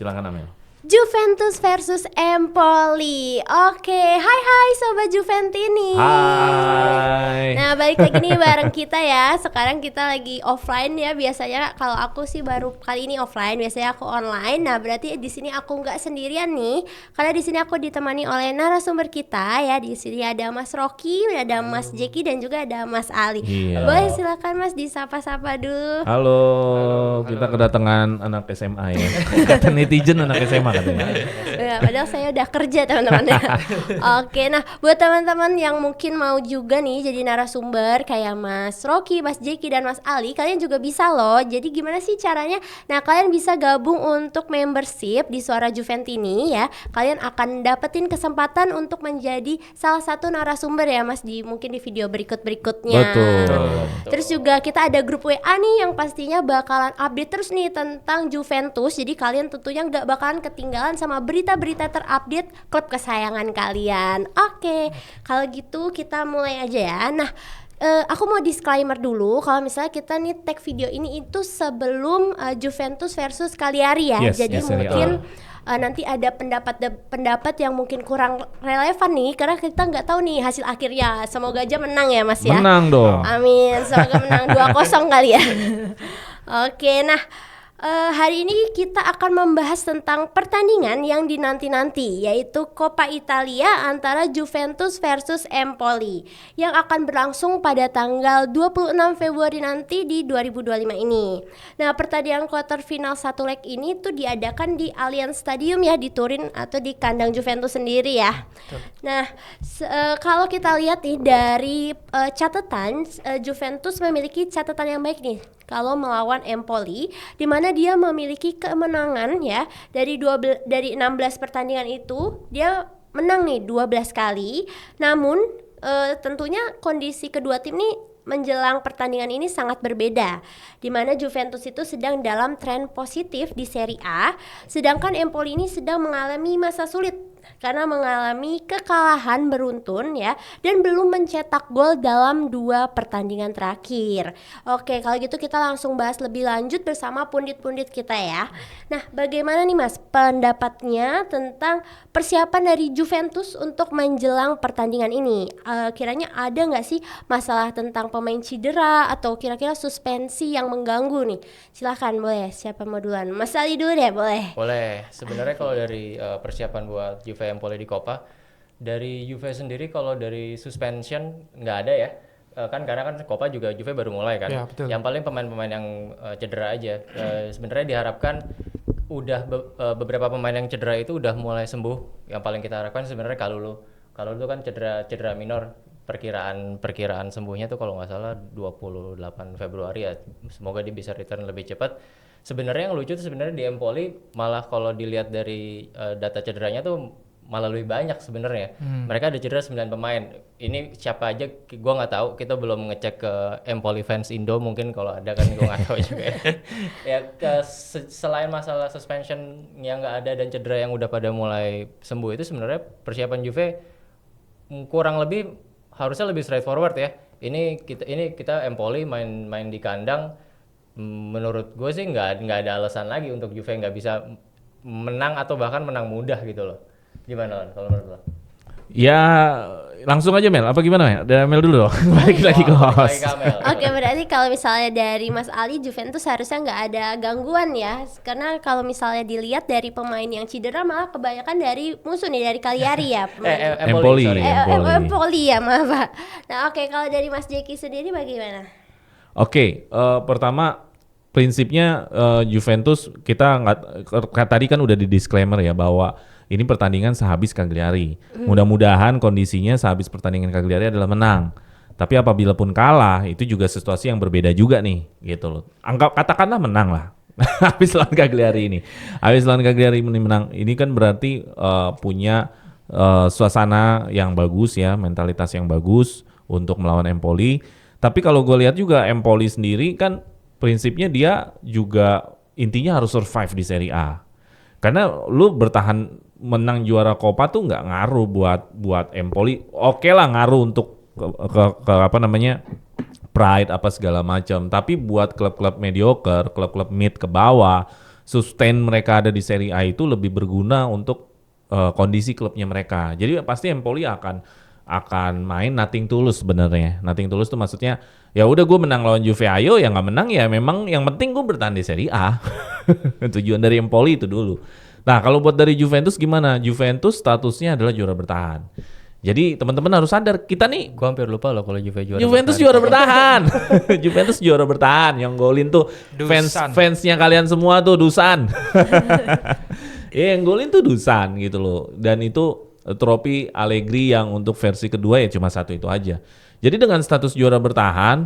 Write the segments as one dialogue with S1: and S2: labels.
S1: Silakan Amel.
S2: Juventus versus Empoli. Oke, hai Sobat Juventini.
S1: Hai.
S2: Nah, balik lagi nih bareng kita ya. Sekarang kita lagi offline ya. Biasanya kalau aku sih baru kali ini offline, biasanya aku online. Nah, berarti di sini aku nggak sendirian nih. Karena di sini aku ditemani oleh narasumber kita ya. Di sini ada Mas Rocky, ada Mas Jeki dan juga ada Mas Ali.
S1: Iya.
S2: Boleh silakan Mas disapa-sapa dulu.
S1: Halo, kita kedatangan anak SMA ya. Kata netizen anak SMA katanya.
S2: Ya, padahal saya udah kerja teman-teman ya. Oke, nah buat teman-teman yang mungkin mau juga nih jadi narasumber kayak Mas Rocky, Mas Jeki dan Mas Ali, kalian juga bisa loh. Jadi gimana sih caranya? Nah, kalian bisa gabung untuk membership di Suara Juventini ya. Kalian akan dapetin kesempatan untuk menjadi salah satu narasumber ya Mas mungkin di video berikutnya.
S1: Betul.
S2: Terus juga kita ada grup WA nih yang pastinya bakalan update terus nih tentang Juventus. Jadi kalian tentunya nggak bakalan ketinggalan sama berita-berita terupdate klub kesayangan kalian. Oke, kalau gitu kita mulai aja ya. Nah, aku mau disclaimer dulu kalau misalnya kita nih tag video ini itu sebelum Juventus versus Cagliari ya.
S1: Yes,
S2: jadi
S1: yes,
S2: mungkin nanti ada pendapat yang mungkin kurang relevan nih karena kita nggak tahu nih hasil akhirnya. Semoga aja menang ya Mas ya.
S1: Menang dong.
S2: Amin, semoga menang 2-0 kali ya. Oke, nah hari ini kita akan membahas tentang pertandingan yang dinanti-nanti, yaitu Coppa Italia antara Juventus versus Empoli yang akan berlangsung pada tanggal 26 Februari nanti di 2025 ini. Nah, pertandingan quarter final satu leg ini tuh diadakan di Allianz Stadium ya, di Turin atau di kandang Juventus sendiri ya. Nah, kalau kita lihat nih dari catatan, Juventus memiliki catatan yang baik nih kalau melawan Empoli, di mana dia memiliki kemenangan ya dari 16 pertandingan itu dia menang nih 12 kali. Namun tentunya kondisi kedua tim nih menjelang pertandingan ini sangat berbeda, di mana Juventus itu sedang dalam tren positif di Serie A, sedangkan Empoli ini sedang mengalami masa sulit karena mengalami kekalahan beruntun ya dan belum mencetak gol dalam 2 pertandingan terakhir. Oke, kalau gitu kita langsung bahas lebih lanjut bersama pundit-pundit kita ya. Nah, bagaimana nih Mas pendapatnya tentang persiapan dari Juventus untuk menjelang pertandingan ini? Kiranya ada nggak sih masalah tentang pemain cedera atau kira-kira suspensi yang mengganggu nih? Silahkan, boleh siapa mau duluan? Mas Ali dulu deh, boleh.
S3: Boleh. Sebenarnya kalau dari persiapan buat Juve Empoli di Coppa, dari Juve sendiri kalau dari suspension nggak ada ya. Kan karena kan Coppa juga Juve baru mulai kan.
S4: Ya, betul.
S3: Yang paling pemain-pemain yang cedera aja. Sebenarnya diharapkan udah beberapa pemain yang cedera itu udah mulai sembuh. Yang paling kita harapkan sebenarnya Kalulu kan cedera minor. Perkiraan sembuhnya tuh kalau nggak salah 28 Februari ya. Semoga dia bisa return lebih cepat. Sebenarnya yang lucu tuh sebenarnya di Empoli malah kalau dilihat dari data cederanya tuh malah lebih banyak sebenarnya. Mereka ada cedera 9 pemain. Ini siapa aja gua nggak tahu. Kita belum ngecek ke Empoli fans Indo, mungkin kalau ada kan gua nggak tahu juga. Ya selain masalah suspension yang nggak ada dan cedera yang udah pada mulai sembuh itu sebenarnya persiapan Juve kurang lebih harusnya lebih straightforward ya. Ini kita Empoli main di kandang. Menurut gue sih nggak ada alasan lagi untuk Juve nggak bisa menang atau bahkan menang mudah gitu loh. Gimana kalau menurut lo?
S1: Ya langsung aja Mel, apa gimana Mel? Dari Mel dulu dong. Balik lagi ke host.
S2: Oke, berarti kalau misalnya dari Mas Ali, Juventus harusnya nggak ada gangguan ya. Karena kalau misalnya dilihat dari pemain yang cedera malah kebanyakan dari musuh nih, dari Cagliari ya.
S1: Empoli.
S2: Empoli ya, maaf Pak. Nah oke, kalau dari Mas Jeki sendiri bagaimana?
S1: Oke, pertama prinsipnya Juventus kita tadi kan udah di disclaimer ya bahwa ini pertandingan sehabis Cagliari. Mudah-mudahan kondisinya sehabis pertandingan Cagliari adalah menang. Tapi apabila pun kalah itu juga situasi yang berbeda juga nih, gitu loh. Katakanlah menang lah. Habis lawan Cagliari ini. Habis lawan Cagliari ini menang. Ini kan berarti punya suasana yang bagus ya, mentalitas yang bagus untuk melawan Empoli. Tapi kalau gue lihat juga Empoli sendiri kan prinsipnya dia juga intinya harus survive di Serie A. Karena lu bertahan menang juara Coppa tuh nggak ngaruh buat Empoli. Oke lah ngaruh untuk ke apa namanya pride apa segala macam. Tapi buat klub-klub mediocre, klub-klub mid ke bawah sustain mereka ada di Serie A itu lebih berguna untuk kondisi klubnya mereka. Jadi pasti Empoli akan main nothing tulus sebenarnya. Nothing tulus tuh maksudnya ya udah gue menang lawan Juve ayo, yang nggak menang ya memang yang penting gue bertahan di Serie A. Tujuan dari Empoli itu dulu. Nah kalau buat dari Juventus gimana? Juventus statusnya adalah juara bertahan. Jadi teman-teman harus sadar kita nih
S3: Gua hampir lupa loh kalau Juventus
S1: Juventus juara bertahan. Juventus juara bertahan. Yang golin tuh fansnya kalian semua tuh Dusan. Yang golin tuh Dusan gitu loh. Dan itu trofi Allegri yang untuk versi kedua ya cuma satu itu aja. Jadi dengan status juara bertahan,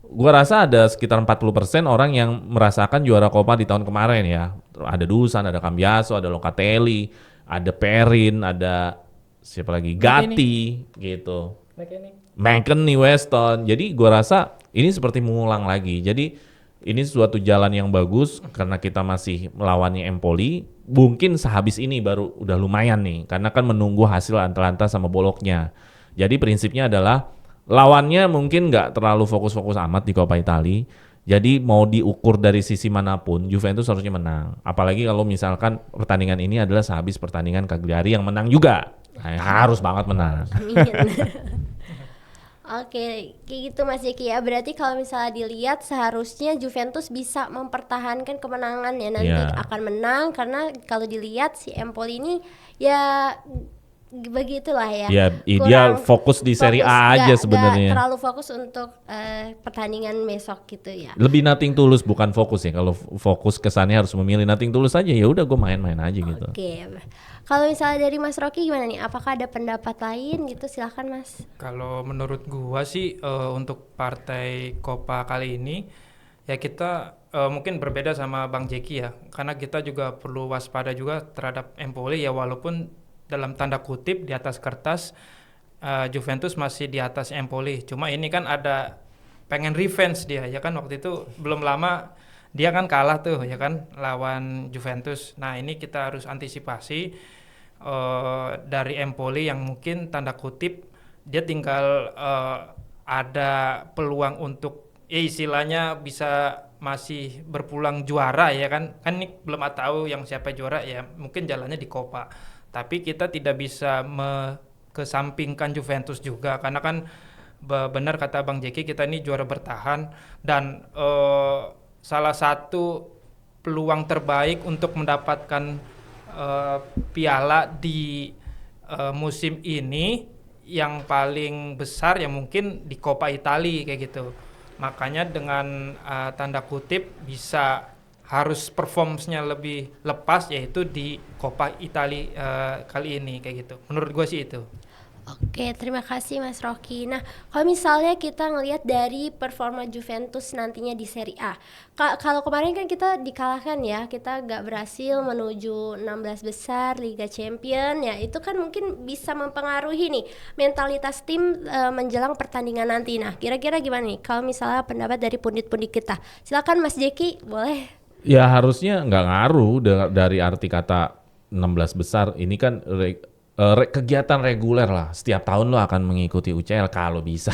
S1: gua rasa ada sekitar 40% orang yang merasakan juara Coppa di tahun kemarin ya. Ada Dusan, ada Cambiaso, ada Locatelli, ada Perin, ada siapa lagi? Gatti gitu. McKennie, Weston. Jadi gua rasa ini seperti mengulang lagi. Jadi ini suatu jalan yang bagus karena kita masih melawannya Empoli. Mungkin sehabis ini baru udah lumayan nih karena kan menunggu hasil Atalanta sama Bologna. Jadi prinsipnya adalah lawannya mungkin nggak terlalu fokus-fokus amat di Coppa Italia. Jadi mau diukur dari sisi manapun Juventus harusnya menang. Apalagi kalau misalkan pertandingan ini adalah sehabis pertandingan Cagliari yang menang juga. Nah, harus banget menang.
S2: Oke, kayak gitu Mas Jeki ya. Berarti kalau misalnya dilihat seharusnya Juventus bisa mempertahankan kemenangan ya nanti akan menang karena kalau dilihat si Empoli ini ya begitulah ya.
S1: Ya, dia fokus di Serie A aja sebenarnya.
S2: Terlalu fokus untuk pertandingan besok gitu ya.
S1: Lebih nothing tulus bukan fokus ya. Kalau fokus kesannya harus memilih nothing tulus aja ya udah gue main-main aja gitu.
S2: Oke. Kalau misalnya dari Mas Rocky gimana nih? Apakah ada pendapat lain gitu? Silahkan Mas.
S4: Kalau menurut gua sih untuk partai Coppa kali ini ya kita mungkin berbeda sama Bang Jeki ya, karena kita juga perlu waspada juga terhadap Empoli ya, walaupun dalam tanda kutip di atas kertas Juventus masih di atas Empoli. Cuma ini kan ada pengen revenge dia ya kan, waktu itu belum lama dia kan kalah tuh ya kan lawan Juventus. Nah ini kita harus antisipasi dari Empoli yang mungkin tanda kutip dia tinggal ada peluang untuk istilahnya bisa masih berpulang juara ya kan ini belum tahu yang siapa juara ya, mungkin jalannya di Coppa. Tapi kita tidak bisa kesampingkan Juventus juga karena kan benar kata Bang Jeki, kita ini juara bertahan dan salah satu peluang terbaik untuk mendapatkan piala di musim ini yang paling besar ya mungkin di Coppa Italia kayak gitu. Makanya dengan tanda kutip bisa harus performance-nya lebih lepas yaitu di Coppa Italia kali ini kayak gitu. Menurut gue sih itu.
S2: Oke, terima kasih Mas Rocky. Nah, kalau misalnya kita ngelihat dari performa Juventus nantinya di Serie A, kalau kemarin kan kita dikalahkan ya, kita gak berhasil menuju 16 besar Liga Champion ya, itu kan mungkin bisa mempengaruhi nih mentalitas tim menjelang pertandingan nanti. Nah, kira-kira gimana nih kalau misalnya pendapat dari pundit-pundit kita? Silakan Mas Jeki, boleh.
S1: Ya harusnya nggak ngaruh dari arti kata 16 besar. Ini kan kegiatan reguler lah, setiap tahun lo akan mengikuti UCL kalau bisa.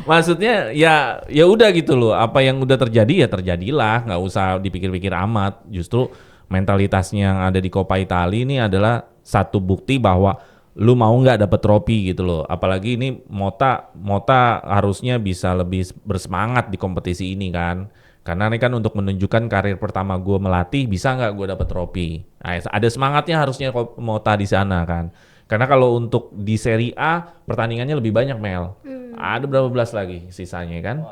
S1: maksudnya ya udah gitu loh, apa yang udah terjadi ya terjadilah, nggak usah dipikir-pikir amat. Justru mentalitasnya yang ada di Coppa Italia ini adalah satu bukti bahwa lu mau nggak dapet trofi gitu loh. Apalagi ini Mota harusnya bisa lebih bersemangat di kompetisi ini kan. Karena ini kan untuk menunjukkan karir pertama gue melatih, bisa nggak gue dapet trofi. Nah, ada semangatnya harusnya Mota di sana kan. Karena kalau untuk di Serie A pertandingannya lebih banyak Mel. Ada berapa belas lagi sisanya kan.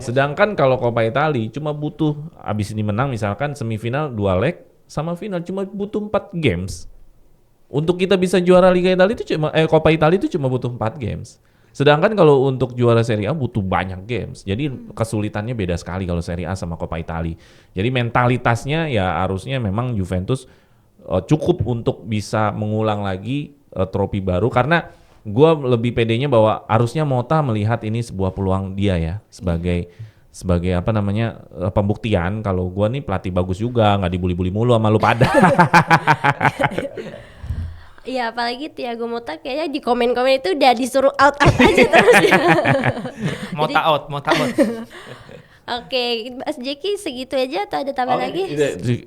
S1: Sedangkan kalau Coppa Italia cuma butuh abis ini menang misalkan semifinal 2 leg sama final cuma butuh 4 games. Untuk kita bisa juara Liga Italia itu Coppa Italia itu cuma butuh 4 games. Sedangkan kalau untuk juara Serie A butuh banyak games. Jadi kesulitannya beda sekali kalau Serie A sama Coppa Italia. Jadi mentalitasnya ya harusnya memang Juventus cukup untuk bisa mengulang lagi trofi baru. Karena gue lebih pedenya bahwa harusnya Mota melihat ini sebuah peluang dia ya. Sebagai apa namanya pembuktian kalau gue nih pelatih bagus juga. Gak dibully-bully mulu sama lu pada.
S2: Iya, apalagi Thiago Motta kayaknya di komen-komen itu udah disuruh out aja terus ya.
S4: Mota out.
S2: Oke, Mas Jeki segitu aja atau ada tambah lagi?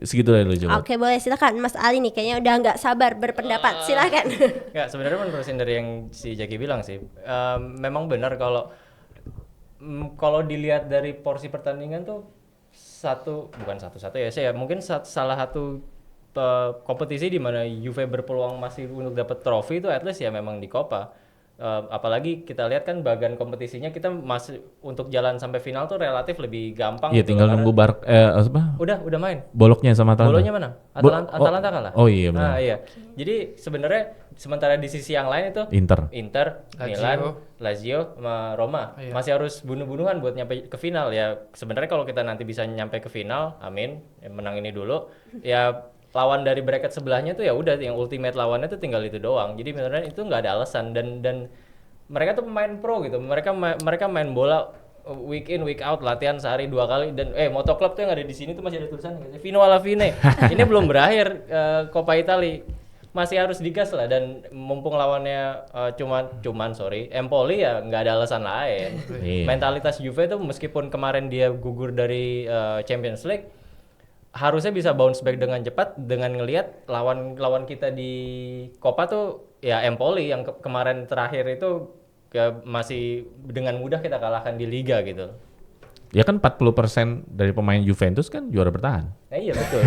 S1: Segitu dulu coba.
S2: Oke, boleh silakan Mas Ali nih kayaknya udah nggak sabar berpendapat. Silakan.
S3: Nggak, sebenarnya menerusin dari yang si Jaki bilang sih, memang benar kalau dilihat dari porsi pertandingan tuh bukan satu-satu ya, saya mungkin salah satu kompetisi di mana Juve berpeluang masih untuk dapat trofi itu at least ya memang di Coppa. Apalagi kita lihat kan bagian kompetisinya kita masih untuk jalan sampai final tuh relatif lebih gampang.
S1: Iya,
S3: gitu
S1: tinggal
S3: loh,
S1: nunggu
S3: karena udah main.
S1: boloknya sama Atalanta.
S3: Bolanya mana? Atalanta kalah.
S1: Oh iya benar.
S3: Nah, iya. Jadi sebenarnya sementara di sisi yang lain itu
S1: Inter.
S3: Milan, Lazio, sama Roma masih harus bunuh-bunuhan buat nyampe ke final ya. Sebenarnya kalau kita nanti bisa nyampe ke final, amin, menang ini dulu. Ya lawan dari bracket sebelahnya tuh ya udah yang ultimate lawannya tuh tinggal itu doang. Jadi beneran itu nggak ada alasan dan mereka tuh pemain pro gitu. Mereka main bola week in week out, latihan sehari 2 kali dan Moto Club tuh yang ada di sini tuh masih ada tulisan Fino alla fine. Ini belum berakhir Coppa Italia. Masih harus digas lah dan mumpung lawannya cuman Empoli ya nggak ada alasan lain. Mentalitas Juve tuh meskipun kemarin dia gugur dari Champions League harusnya bisa bounce back dengan cepat dengan ngelihat lawan kita di Coppa tuh ya Empoli yang kemarin terakhir itu ya masih dengan mudah kita kalahkan di Liga gitu.
S1: Ya kan 40% dari pemain Juventus kan juara bertahan.
S3: Nah, iya betul.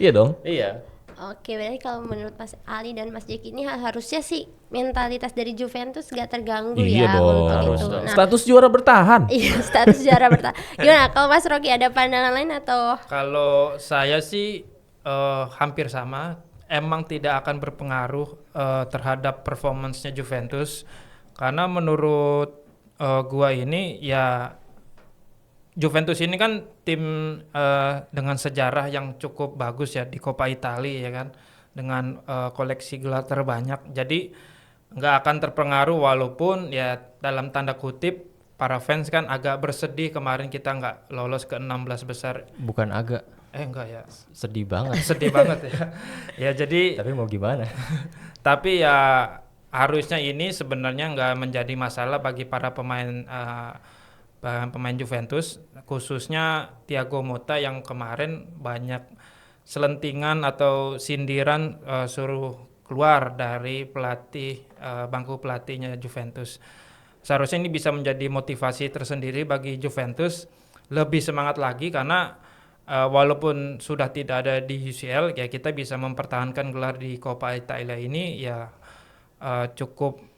S1: Iya dong.
S3: Iya.
S2: Oke, berarti kalau menurut Mas Ali dan Mas Jeki ini harusnya sih mentalitas dari Juventus gak terganggu
S1: Iya
S2: ya
S1: dong.
S2: untuk
S1: Harus
S2: itu.
S1: dong.
S2: Nah,
S1: Status juara bertahan.
S2: iya, status juara bertahan. Gimana kalau Mas Rocky ada pandangan lain atau?
S4: Kalau saya sih hampir sama, emang tidak akan berpengaruh terhadap performance-nya Juventus karena menurut gua ini ya Juventus ini kan tim dengan sejarah yang cukup bagus ya di Coppa Italia ya kan, dengan koleksi gelar terbanyak. Jadi nggak akan terpengaruh walaupun ya dalam tanda kutip para fans kan agak bersedih kemarin kita nggak lolos ke 16 besar.
S3: Bukan agak.
S4: Enggak ya.
S3: Sedih banget.
S4: Sedih banget ya. Ya jadi.
S3: Tapi mau gimana?
S4: Tapi ya harusnya ini sebenarnya nggak menjadi masalah bagi para pemain Juventus, khususnya Thiago Motta yang kemarin banyak selentingan atau sindiran suruh keluar dari bangku pelatihnya Juventus. Seharusnya ini bisa menjadi motivasi tersendiri bagi Juventus lebih semangat lagi karena walaupun sudah tidak ada di UCL ya kita bisa mempertahankan gelar di Coppa Italia ini ya cukup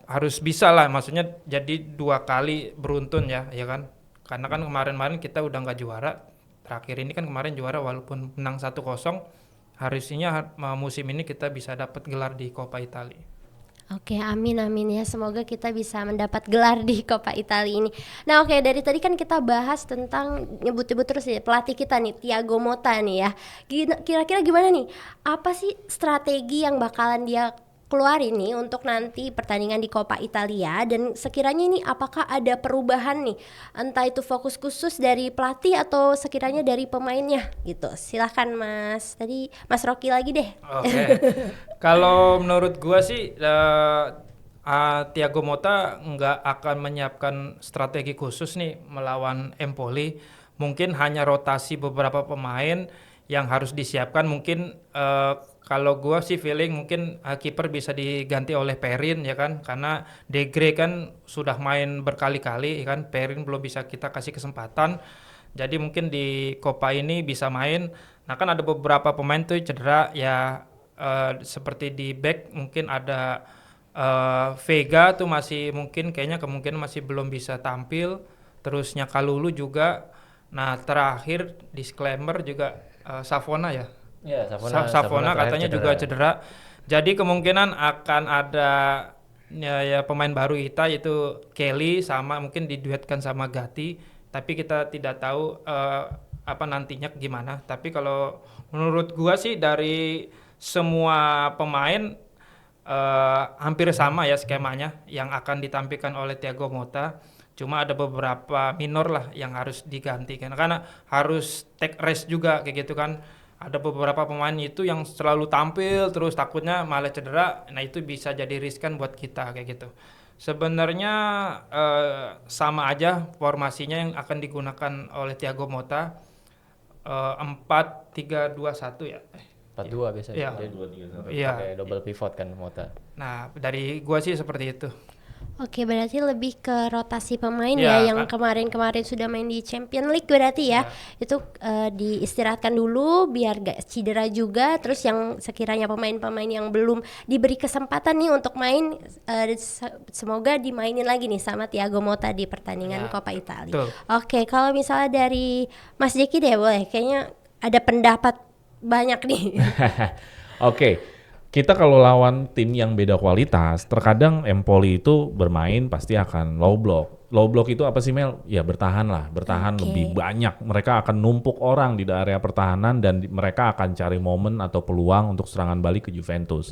S4: harus bisa lah, maksudnya jadi 2 kali beruntun ya kan, karena kan kemarin kita udah nggak juara, terakhir ini kan kemarin juara walaupun menang 1-0, harusnya musim ini kita bisa dapat gelar di Coppa Italia.
S2: Oke, amin ya. Semoga kita bisa mendapat gelar di Coppa Italia ini. Nah, oke, dari tadi kan kita bahas tentang nyebut-nyebut terus ya pelatih kita nih, Thiago Motta nih ya. Kira-kira gimana nih? Apa sih strategi yang bakalan dia keluarin nih untuk nanti pertandingan di Coppa Italia, dan sekiranya ini apakah ada perubahan nih, entah itu fokus khusus dari pelatih atau sekiranya dari pemainnya gitu. Silahkan Mas Rocky lagi deh.
S4: Oke. Kalau menurut gua sih Thiago Motta nggak akan menyiapkan strategi khusus nih melawan Empoli. Mungkin hanya rotasi beberapa pemain yang harus disiapkan. Mungkin kalau gua sih feeling mungkin kiper bisa diganti oleh Perin ya kan, karena De Gea kan sudah main berkali-kali ya kan, Perin belum bisa kita kasih kesempatan. Jadi mungkin di Coppa ini bisa main. Nah kan ada beberapa pemain tuh cedera ya, seperti di back mungkin ada Vega tuh masih mungkin kayaknya kemungkinan masih belum bisa tampil. Terusnya Kalulu juga. Nah terakhir disclaimer juga Savona ya.
S3: Ya,
S4: Savona katanya juga cedera. Jadi kemungkinan akan ada ya pemain baru kita yaitu Kelly, sama mungkin diduetkan sama Gatti. Tapi kita tidak tahu apa nantinya gimana. Tapi kalau menurut gua sih dari semua pemain hampir sama ya skemanya yang akan ditampilkan oleh Thiago Motta. Cuma ada beberapa minor lah yang harus diganti karena harus take rest juga kayak gitu kan. Ada beberapa pemain itu yang selalu tampil terus takutnya malah cedera. Nah itu bisa jadi riskan buat kita kayak gitu. Sebenarnya sama aja formasinya yang akan digunakan oleh Thiago Motta, 4-3-2-1 ya.
S3: 4-2 biasanya.
S4: Iya.
S3: Dia
S4: Iya.
S3: pakai double pivot kan Mota.
S4: Nah, dari gua sih seperti itu.
S2: Oke, berarti lebih ke rotasi pemain
S4: Ya,
S2: ya, yang kemarin-kemarin sudah main di Champions League berarti ya. Itu diistirahatkan dulu biar gak cedera juga. Terus yang sekiranya pemain-pemain yang belum diberi kesempatan nih untuk main, semoga dimainin lagi nih sama Thiago Motta di pertandingan
S4: Ya,
S2: Coppa Italia.
S4: betul.
S2: Oke, kalau misalnya dari Mas Jeki deh boleh, kayaknya ada pendapat banyak nih.
S1: Oke, kita kalau lawan tim yang beda kualitas, terkadang Empoli itu bermain pasti akan low block. Low block itu apa sih Mel? Ya bertahan lah, bertahan
S2: Oke.
S1: lebih banyak. Mereka akan numpuk orang di area pertahanan dan mereka akan cari momen atau peluang untuk serangan balik ke Juventus.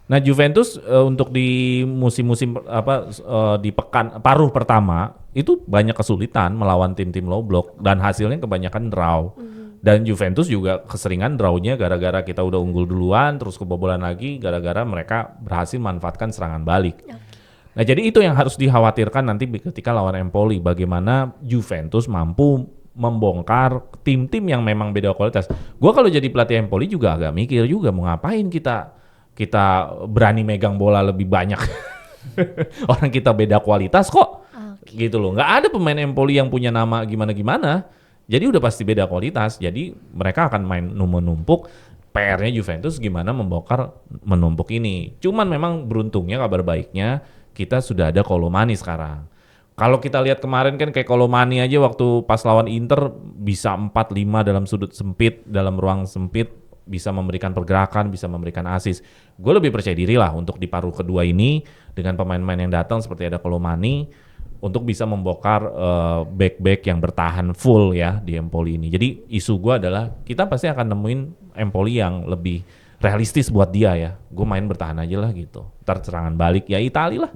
S1: Nah Juventus untuk di musim-musim di paruh pertama itu banyak kesulitan melawan tim-tim low block dan hasilnya kebanyakan draw. Dan Juventus juga keseringan draw-nya gara-gara kita udah unggul duluan terus kebobolan lagi gara-gara mereka berhasil manfaatkan serangan balik. Nah jadi itu yang harus dikhawatirkan nanti ketika lawan Empoli, bagaimana Juventus mampu membongkar tim-tim yang memang beda kualitas. Gua kalau jadi pelatih Empoli juga agak mikir juga mau ngapain kita berani megang bola lebih banyak. Orang kita beda kualitas kok. Gitu loh. Nggak ada pemain Empoli yang punya nama gimana-gimana. Jadi udah pasti beda kualitas. Jadi mereka akan main menumpuk. PR-nya Juventus gimana membongkar menumpuk ini. Cuman memang beruntungnya, kabar baiknya kita sudah ada Colomani sekarang. Kalau kita lihat kemarin kan kayak Colomani aja waktu pas lawan Inter bisa 4-5 dalam sudut sempit, dalam ruang sempit, bisa memberikan pergerakan, bisa memberikan assist. Gue lebih percaya diri lah untuk di paruh kedua ini dengan pemain-pemain yang datang seperti ada Colomani untuk bisa membongkar back-back yang bertahan full ya di Empoli ini. Jadi isu gue adalah kita pasti akan nemuin Empoli yang lebih realistis buat dia ya. Gue main bertahan aja lah gitu. Ntar serangan balik ya Itali lah.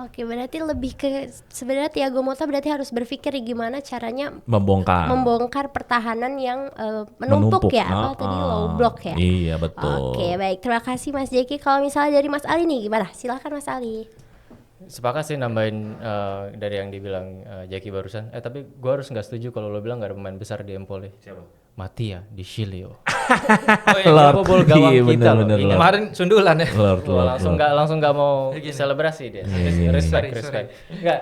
S2: Oke, berarti lebih ke sebenarnya Thiago Motta berarti harus berpikir gimana caranya
S1: Membongkar
S2: pertahanan yang menumpuk ya, apa tadi low block ya.
S1: Iya betul.
S2: Oke, baik. Terima kasih Mas Jeki. Kalau misalnya dari Mas Ali nih gimana? Silakan Mas Ali.
S3: Sepakat sih nambahin dari yang dibilang Jaki barusan. Tapi gue harus nggak setuju kalau lo bilang nggak ada pemain besar di Empoli. Siapa? Mattia di Chilio.
S1: Lord.
S3: Bobol gawang
S1: Iya,
S3: kita loh.
S1: bener.
S3: Ingat.
S4: Kemarin sundulan ya.
S1: Lord.
S3: Langsung nggak mau selebrasi dia. Respect.
S4: Sorry.
S3: Nggak,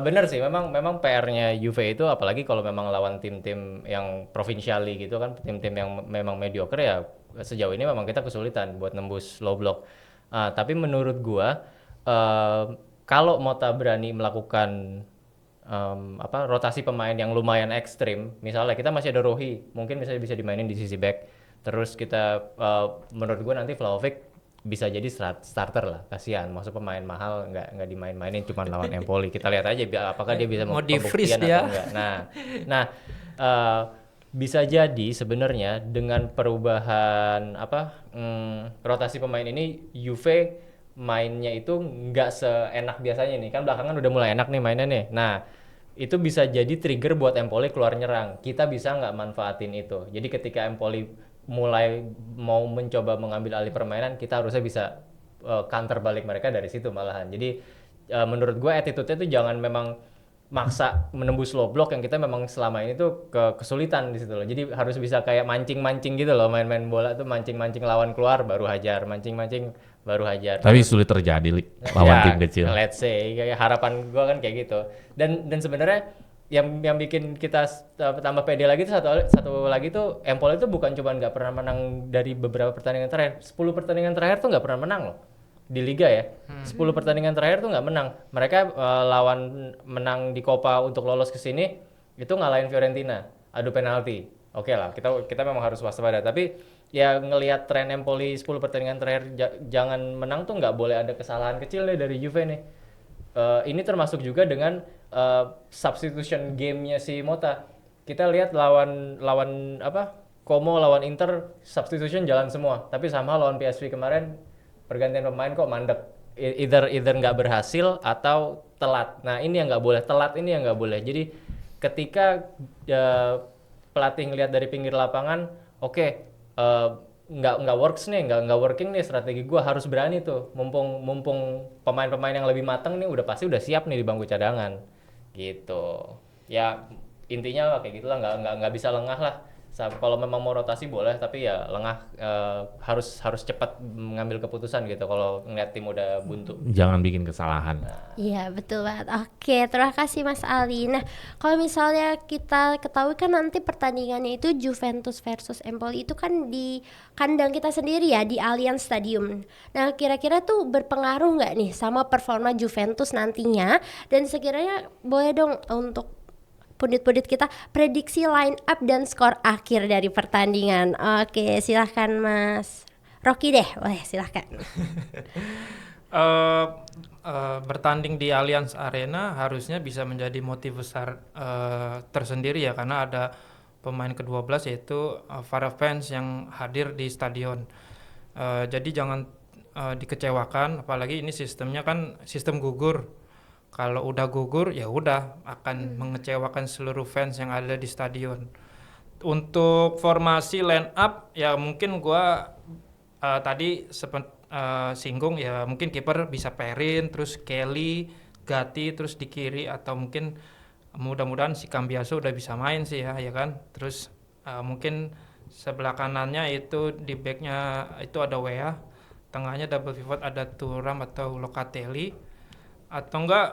S3: bener sih. Memang PR-nya Juve itu apalagi kalau memang lawan tim-tim yang provinsiali gitu kan, tim-tim yang memang mediocre ya. Sejauh ini memang kita kesulitan buat nembus low block. Tapi menurut gua kalau Motta berani melakukan rotasi pemain yang lumayan ekstrim, misalnya kita masih ada Rohi, mungkin misalnya bisa dimainin di sisi back, terus kita menurut gue nanti Vlahovic bisa jadi starter lah, kasihan, maksud pemain mahal nggak dimain-mainin cuma lawan Empoli, kita lihat aja apakah dia bisa
S4: Mau di-freeze
S3: atau
S4: dia.
S3: enggak. Nah bisa jadi sebenarnya dengan perubahan rotasi pemain ini Juve mainnya itu nggak seenak biasanya nih, kan belakangan udah mulai enak nih mainnya nih. Nah itu bisa jadi trigger buat Empoli keluar nyerang, kita bisa nggak manfaatin itu. Jadi ketika Empoli mulai mau mencoba mengambil alih permainan, kita harusnya bisa counter balik mereka dari situ malahan. Jadi menurut gue attitude-nya tuh jangan memang maksa menembus low block yang kita memang selama ini tuh kesulitan di situ loh. Jadi harus bisa kayak mancing-mancing gitu loh, main-main bola tuh mancing-mancing lawan keluar baru hajar, mancing-mancing baru hajar.
S1: Tapi sulit terjadi lawan tim kecil.
S3: Let's say kayak harapan gua kan kayak gitu. Dan sebenarnya yang bikin kita tambah pede lagi tuh satu lagi tuh Empoli tuh bukan cuma nggak pernah menang dari beberapa pertandingan terakhir. 10 pertandingan terakhir tuh nggak pernah menang loh di Liga ya. 10 pertandingan terakhir tuh nggak menang. Mereka lawan menang di Coppa untuk lolos ke sini itu ngalahin Fiorentina, adu penalti. Oke lah, kita memang harus waspada. Tapi ya ngelihat tren Empoli 10 pertandingan terakhir jangan menang tuh nggak boleh ada kesalahan kecil nih dari Juve nih. Ini termasuk juga dengan substitution game-nya si Motta. Kita lihat lawan Como lawan Inter substitution jalan semua. Tapi sama lawan PSV kemarin pergantian pemain kok mandek. Either nggak berhasil atau telat. Nah ini yang nggak boleh, telat ini yang nggak boleh. Jadi ketika pelatih ngelihat dari pinggir lapangan, oke, nggak works nih, nggak working nih strategi gue, harus berani tuh, mumpung pemain-pemain yang lebih matang nih udah pasti udah siap nih di bangku cadangan gitu. Ya intinya kayak gitulah, nggak bisa lengah lah. Kalau memang mau rotasi boleh, tapi ya lengah, harus cepat mengambil keputusan gitu kalau ngeliat tim udah buntu.
S1: Jangan bikin kesalahan.
S2: Iya betul banget. Oke, terima kasih Mas Ali. Nah, kalau misalnya kita ketahui kan nanti pertandingannya itu Juventus versus Empoli itu kan di kandang kita sendiri ya, di Allianz Stadium. Nah, kira-kira tuh berpengaruh nggak nih sama performa Juventus nantinya? Dan sekiranya boleh dong untuk pundit-pundit kita prediksi line up dan skor akhir dari pertandingan. Oke, silahkan Mas Rocky deh, boleh silahkan.
S4: Bertanding di Allianz Arena harusnya bisa menjadi motif besar tersendiri ya, karena ada pemain ke-12 yaitu para fans yang hadir di stadion. Jadi jangan dikecewakan, apalagi ini sistemnya kan sistem gugur. Kalau udah gugur ya udah akan mengecewakan seluruh fans yang ada di stadion. Untuk formasi line up ya mungkin gua tadi singgung ya, mungkin kiper bisa Perin, terus Kelly, Gatti, terus di kiri, atau mungkin mudah-mudahan si Cambiaso udah bisa main sih ya kan. Terus mungkin sebelah kanannya itu di backnya itu ada Wea, tengahnya double pivot ada Thuram atau Locatelli, atau enggak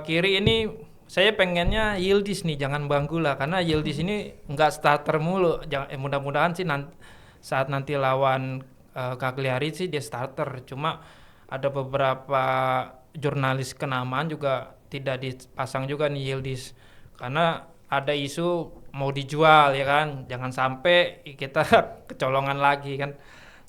S4: kiri ini saya pengennya Yildiz nih, jangan Banggula, karena Yildiz ini enggak starter mulu. Mudah-mudahan sih saat nanti lawan Cagliari sih dia starter. Cuma ada beberapa jurnalis kenamaan juga tidak dipasang juga nih Yildiz, karena ada isu mau dijual ya kan, jangan sampai kita kecolongan lagi kan.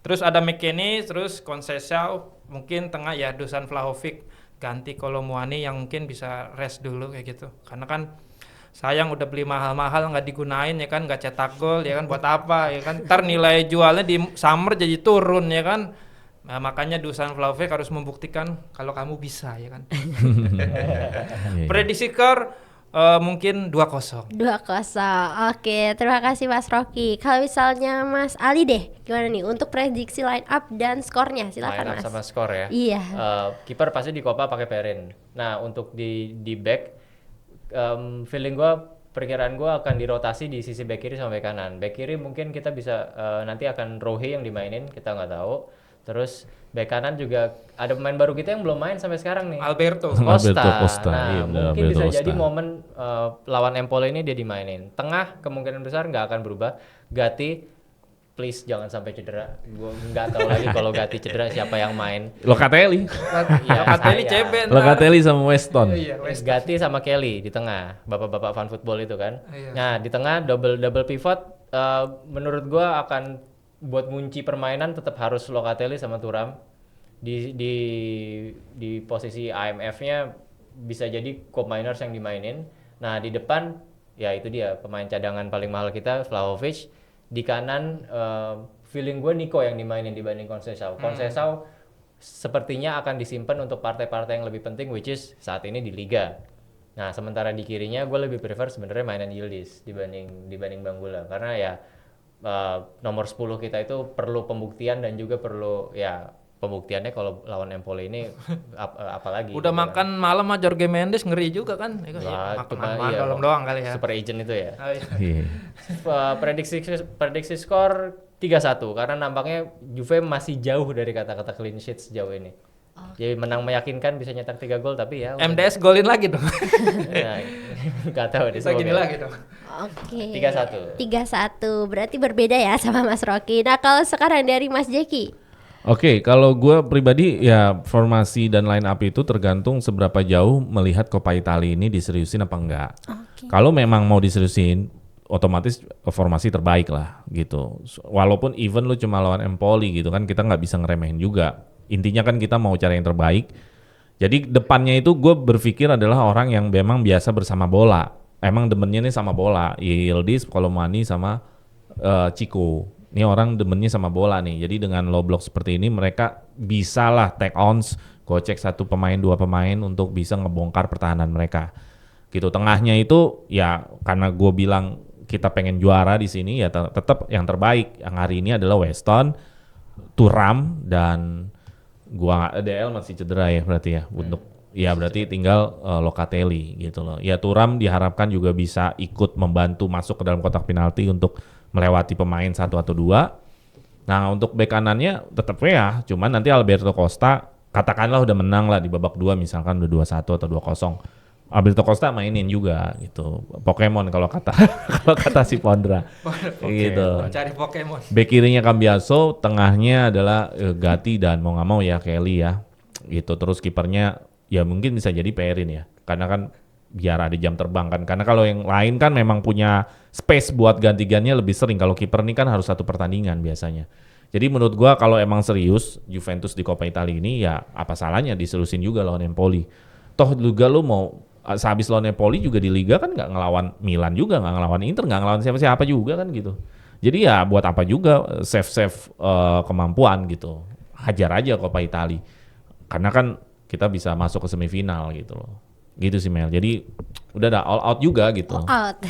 S4: Terus ada McKennie, terus Conceição, mungkin tengah ya Dusan Vlahovic, ganti Kolomuani yang mungkin bisa rest dulu kayak gitu, karena kan sayang udah beli mahal-mahal nggak digunain ya kan, nggak cetak gol ya kan, buat apa ya kan, ntar nilai jualnya di summer jadi turun ya kan. Nah, makanya Dusan Vlahovic harus membuktikan kalau kamu bisa ya kan. Prediksi skor mungkin 2-0.
S2: 2-0. Oke, terima kasih Mas Rocky. Kalau misalnya Mas Ali deh, gimana nih untuk prediksi line up dan skornya? Silakan
S3: Line up
S2: Mas.
S3: sama skor ya.
S2: Iya.
S3: Kiper pasti di Copa pakai Perin. Nah, untuk di back, feeling gua, perkiraan gua akan dirotasi di sisi back kiri sama back kanan. Back kiri mungkin kita bisa nanti akan Rohe yang dimainin, kita nggak tahu. Terus back kanan juga ada pemain baru kita yang belum main sampai sekarang nih,
S4: Alberto
S3: Costa. Nah,
S1: Iya,
S3: mungkin
S1: Alberto
S3: bisa
S1: Costa.
S3: jadi momen lawan Empoli ini dia dimainin. Tengah kemungkinan besar nggak akan berubah. Gatti, please jangan sampai cedera. Gue nggak tahu lagi kalau Gatti cedera siapa yang main.
S1: Locatelli.
S3: Ya,
S4: Locatelli
S3: saya.
S4: CB ntar.
S1: Locatelli sama Weston.
S4: Iya,
S3: Gatti sama Kelly di tengah, bapak-bapak fan football itu kan.
S4: Iya.
S3: Nah, di tengah double pivot, menurut gua akan buat ngunci permainan tetap harus Locatelli sama Thuram. Di posisi IMF-nya bisa jadi co-miners yang dimainin. Nah, di depan ya itu dia pemain cadangan paling mahal kita, Vlahovic. Di kanan feeling gue Nico yang dimainin dibanding Conceição. Conceição sepertinya akan disimpan untuk partai-partai yang lebih penting, which is saat ini di Liga. Nah, sementara di kirinya gue lebih prefer sebenarnya mainan Yildiz dibanding Banggula, karena ya nomor 10 kita itu perlu pembuktian, dan juga perlu ya pembuktiannya kalau lawan Empoli ini apalagi.
S4: Udah
S3: gitu
S4: makan malam sama Jorge Mendes, ngeri juga kan.
S3: Nah,
S4: Makan
S3: cuma
S4: malam
S3: iya,
S4: dalam doang kali ya.
S3: super agent itu ya.
S4: Oh, iya.
S1: Iya.
S3: Prediksi skor 3-1 karena nampaknya Juve masih jauh dari kata-kata clean sheet sejauh ini. Jadi menang meyakinkan, bisa nyetak 3 gol, tapi ya
S4: MDS golin lagi dong.
S3: nah, nggak tahu deh,
S4: Bisa gini
S3: semoga.
S4: lagi dong.
S2: Oke.
S3: 3-1.
S2: 3-1. Berarti berbeda ya sama Mas Rocky. Nah, kalau sekarang dari Mas Jeki.
S1: Oke, kalau gue pribadi ya formasi dan line up itu tergantung seberapa jauh melihat Coppa Italia ini diseriusin apa enggak.
S2: Oke.
S1: Kalau memang mau diseriusin, otomatis formasi terbaik lah gitu. Walaupun even lu cuma lawan Empoli gitu kan, kita nggak bisa ngeremehin juga. Intinya kan kita mau cari yang terbaik. Jadi depannya itu gue berpikir adalah orang yang memang biasa bersama bola. Emang demennya nih sama bola. Yildiz, Kolomuani sama Chico. Ini orang demennya sama bola nih. Jadi dengan low block seperti ini mereka bisa lah take ons, gocek 1 pemain 2 pemain untuk bisa ngebongkar pertahanan mereka. Gitu. Tengahnya itu ya karena gue bilang kita pengen juara di sini ya tetap yang terbaik. Yang hari ini adalah Weston, Thuram dan gua DL masih cedera ya berarti ya untuk ya berarti tinggal Locatelli gitu loh. Ya Thuram diharapkan juga bisa ikut membantu masuk ke dalam kotak penalti untuk melewati pemain 1 atau 2. Nah untuk bek kanannya tetap ya, cuman nanti Alberto Costa katakanlah udah menang lah di babak 2 misalkan udah 2-1 atau 2-0. Alberto Costa mainin juga gitu. Pokemon kalau kata kalau kata si Pondra. Gitu.
S4: Cari Pokemon.
S1: Bek kirinya Cambiaso, tengahnya adalah Gatti dan mau nggak mau ya Kelly ya. Gitu. Terus kipernya ya mungkin bisa jadi Perin ya. Karena kan biar ada jam terbang kan. Karena kalau yang lain kan memang punya space buat ganti-gantinya lebih sering. Kalau kiper ini kan harus 1 pertandingan biasanya. Jadi menurut gua kalau emang serius Juventus di Coppa Italia ini ya apa salahnya diselusin juga lawan Empoli. Toh juga lu mau sehabis lawan Napoli juga di Liga kan nggak ngelawan Milan juga, nggak ngelawan Inter, nggak ngelawan siapa-siapa juga kan gitu. Jadi ya buat apa juga save kemampuan gitu. Hajar aja Coppa Italia. Karena kan kita bisa masuk ke semifinal gitu loh. Gitu sih Mel. Jadi udah all out juga gitu.
S2: All out.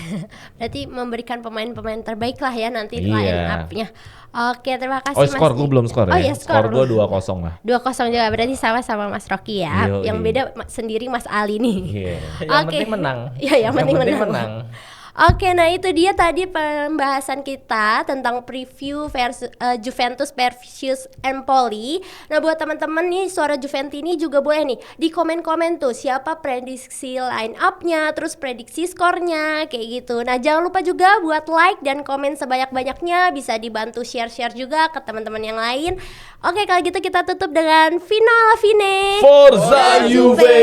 S2: Berarti memberikan pemain-pemain terbaik lah ya nanti
S1: Iya.
S2: line up-nya. Oke, terima kasih
S1: Oh skor gue belum skor ya?
S2: Oh iya, skor
S1: gue 2-0 lah.
S2: 2-0 juga, berarti sama-sama Mas Rocky ya.
S1: Yoi.
S2: Yang beda sendiri Mas Ali nih.
S1: Iya.
S3: Yang
S2: Oke.
S3: penting menang.
S2: Ya, yang penting menang. Oke, nah itu dia tadi pembahasan kita tentang preview versus Juventus versus Empoli. Nah buat teman-teman nih Suara Juventus ini juga boleh nih di komen-komen tuh siapa prediksi line up-nya, terus prediksi skornya kayak gitu. Nah jangan lupa juga buat like dan komen sebanyak-banyaknya, bisa dibantu share-share juga ke teman-teman yang lain. Oke, kalau gitu kita tutup dengan Fino alla fine.
S1: Forza Juve!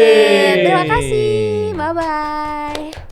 S2: Terima kasih, bye-bye.